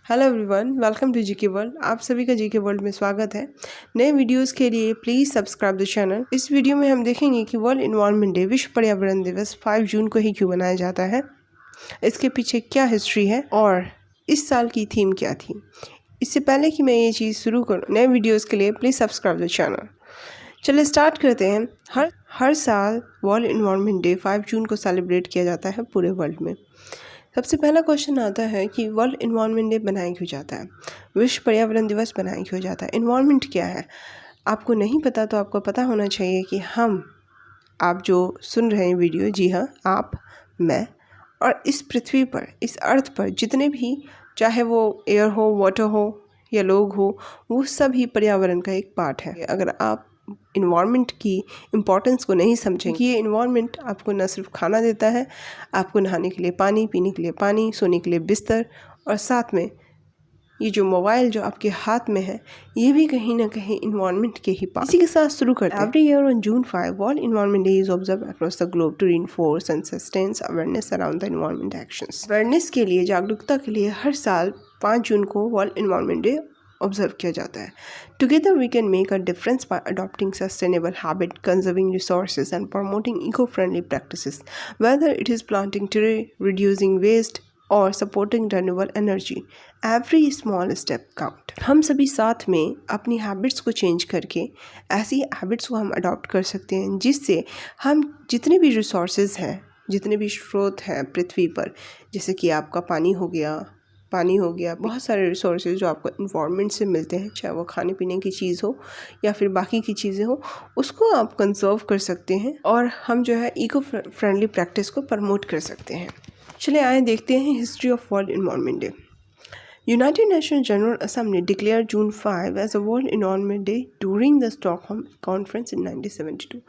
Hello everyone, welcome to GK world. आप सभी का जीके वर्ल्ड में स्वागत है। नए वीडियोस के लिए प्लीज़ सब्सक्राइब द चैनल। इस वीडियो में हम देखेंगे कि वर्ल्ड इन्वायरमेंट डे, विश्व पर्यावरण दिवस 5 जून को ही क्यों मनाया जाता है, इसके पीछे क्या हिस्ट्री है और इस साल की थीम क्या थी। इससे पहले कि मैं ये चीज़ शुरू करूँ, नए वीडियोज़ के लिए प्लीज़ सब्सक्राइब द चैनल। चलिए स्टार्ट करते हैं। हर साल वर्ल्ड इन्वायरमेंट डे 5 जून को सेलिब्रेट किया जाता है पूरे वर्ल्ड में। सबसे पहला क्वेश्चन आता है कि वर्ल्ड इन्वायरमेंट डे बनाया क्यों जाता है, विश्व पर्यावरण दिवस बनाया क्यों जाता है। इन्वायरमेंट क्या है, आपको नहीं पता तो आपको पता होना चाहिए कि आप जो सुन रहे हैं वीडियो, जी हाँ, आप, मैं और इस पृथ्वी पर, इस अर्थ पर जितने भी, चाहे वो एयर हो, वाटर हो या लोग हो, वो सब ही पर्यावरण का एक पार्ट है। अगर आप इन्वायरमेंट की इम्पोर्टेंस को नहीं समझेंगे कि ये इन्वायरमेंट आपको न सिर्फ खाना देता है, आपको नहाने के लिए पानी, पीने के लिए पानी, सोने के लिए बिस्तर, और साथ में ये जो मोबाइल जो आपके हाथ में है, ये भी कहीं ना कहीं इन्वायरमेंट के ही पास। इसी के साथ शुरू करते हैं। Every year on June 5 World Environment Day is observe across the globe to reinforce and sustains awareness around the environment actions. Awareness के लिए, जागरूकता के लिए हर साल 5 जून को वर्ल्ड इन्वायरमेंट डे ऑब्जर्व किया जाता है। Together we can make a difference by adopting sustainable habit, conserving resources and promoting eco friendly practices, whether it is planting tree, reducing waste और supporting renewable energy. Every small step count. हम सभी साथ में अपनी habits को change करके ऐसी habits को हम अडॉप्ट कर सकते हैं जिससे हम जितने भी रिसोर्सेज हैं, जितने भी स्रोत हैं पृथ्वी पर, जैसे कि आपका पानी हो गया, बहुत सारे रिसोर्सेज जो आपको इन्वायरमेंट से मिलते हैं, चाहे वो खाने पीने की चीज़ हो या फिर बाकी की चीज़ें हो, उसको आप कंजर्व कर सकते हैं और हम जो है इको फ्रेंडली प्रैक्टिस को प्रमोट कर सकते हैं। चलिए आए देखते हैं history of world Environment day. United Nations General Assembly declared June 5 as a World Environment Day during the Stockholm Conference in 1972।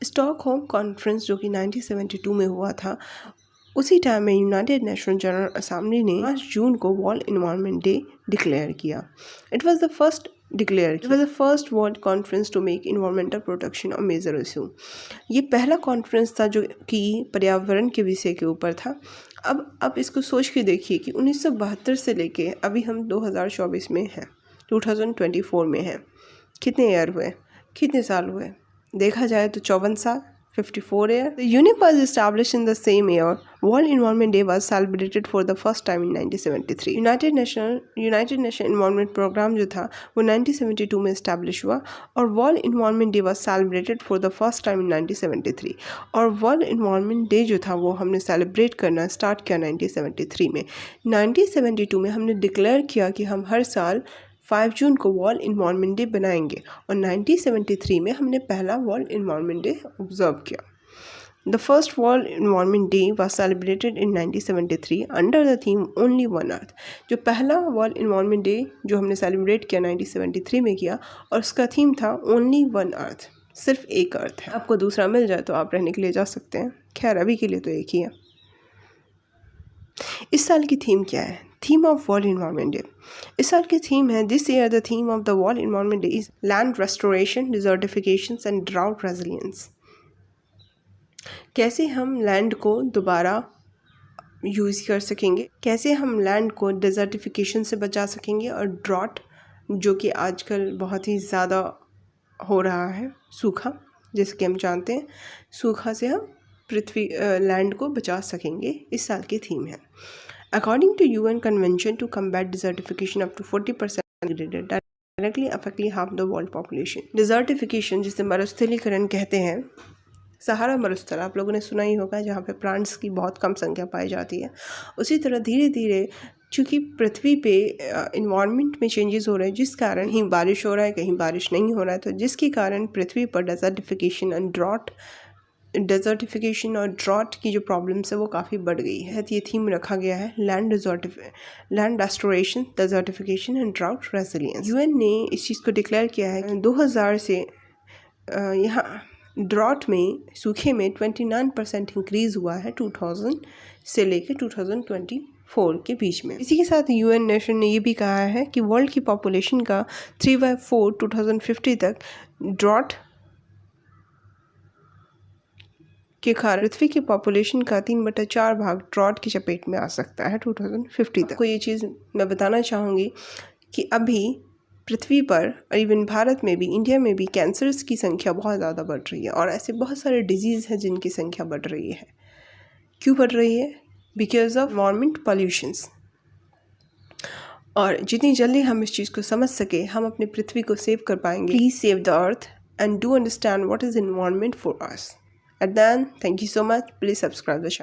Stockholm Conference जो कि 1972 में हुआ था, उसी टाइम में यूनाइटेड नेशन जनरल असेंबली ने 5 जून को वर्ल्ड इन्वायरमेंट डे डिक्लेयर किया। It was the first world conference to make environmental protection a major issue. ये पहला कॉन्फ्रेंस था जो कि पर्यावरण के विषय के ऊपर था। अब इसको सोच के देखिए कि 1972 से लेके अभी हम 2024 में हैं, 2024 में हैं। कितने ईयर हुए, कितने साल हुए? देखा जाए तो 54 साल, 54 year. The UNEP was established in the same year. World Environment Day was celebrated for the first time in 1973. United Nation Environment Program जो था वो 1972 में establish हुआ और World Environment Day was celebrated for the first time in 1973. और World Environment Day जो था वो हमने celebrate करना start किया 1973 में। 1972 में हमने declare किया कि हम हर साल 5 जून को वर्ल्ड इन्वायरमेंट डे बनाएंगे और 1973 में हमने पहला वर्ल्ड इन्वायरमेंट डे ऑब्जर्व किया। The first world Environment day was celebrated in 1973 under the theme only one earth. जो पहला वर्ल्ड इन्वायरमेंट डे जो हमने सेलिब्रेट किया 1973 में किया, और उसका थीम था ओनली वन अर्थ, सिर्फ एक अर्थ है। आपको दूसरा मिल जाए तो आप रहने के लिए जा सकते हैं, खैर अभी के लिए तो एक ही है। इस साल की थीम क्या है? Theme of world Environment day. इस साल की थीम है, this year the theme of the world Environment Day is land restoration, desertification and drought resilience. कैसे हम लैंड को दोबारा यूज़ कर सकेंगे, कैसे हम लैंड को डिजर्टिफिकेशन से बचा सकेंगे और ड्रॉट जो कि आजकल बहुत ही ज़्यादा हो रहा है, सूखा, जैसे कि हम जानते हैं, सूखा से हम पृथ्वी लैंड को बचा सकेंगे, इस साल की थीम है। According to UN Convention to combat desertification, up to 40% degraded directly affecting half the world population. Desertification जिसे मरुस्थलीकरण कहते हैं, सहारा मरुस्थल आप लोगों ने सुना ही होगा, जहाँ पे प्लांट्स की बहुत कम संख्या पाई जाती है। उसी तरह धीरे धीरे चूँकि पृथ्वी पे इन्वायरमेंट में चेंजेस हो रहे हैं, जिस कारण कहीं बारिश हो रहा है, कहीं बारिश नहीं हो रहा है, तो जिसके कारण पृथ्वी पर डेजर्टिफिकेशन और ड्रॉट की जो प्रॉब्लम्स है वो काफ़ी बढ़ गई है। ये थीम रखा गया है land restoration, desertification and drought resilience. UN ने इस चीज़ को डिक्लेयर किया है 2000 से यहाँ ड्रॉट में, सूखे में 29% इंक्रीज़ हुआ है 2000 से लेकर 2024 के बीच में। इसी के साथ यूएन नेशन ने ये भी कहा है कि वर्ल्ड की पॉपुलेशन का 3/4 2050 तक ड्रॉट के कारण पृथ्वी की पॉपुलेशन का 3/4 भाग ड्रॉट की चपेट में आ सकता है 2050 तक। को ये चीज़ मैं बताना चाहूँगी कि अभी पृथ्वी पर और इवन भारत में भी, इंडिया में भी कैंसर्स की संख्या बहुत ज़्यादा बढ़ रही है और ऐसे बहुत सारे डिजीज़ हैं जिनकी संख्या बढ़ रही है। क्यों बढ़ रही है? Because of environment pollutions. और जितनी जल्दी हम इस चीज़ को समझ सके हम अपनी पृथ्वी को सेव कर पाएंगे। Please save the earth and do understand what is environment for us. At the end, thank you so much. Please subscribe the channel.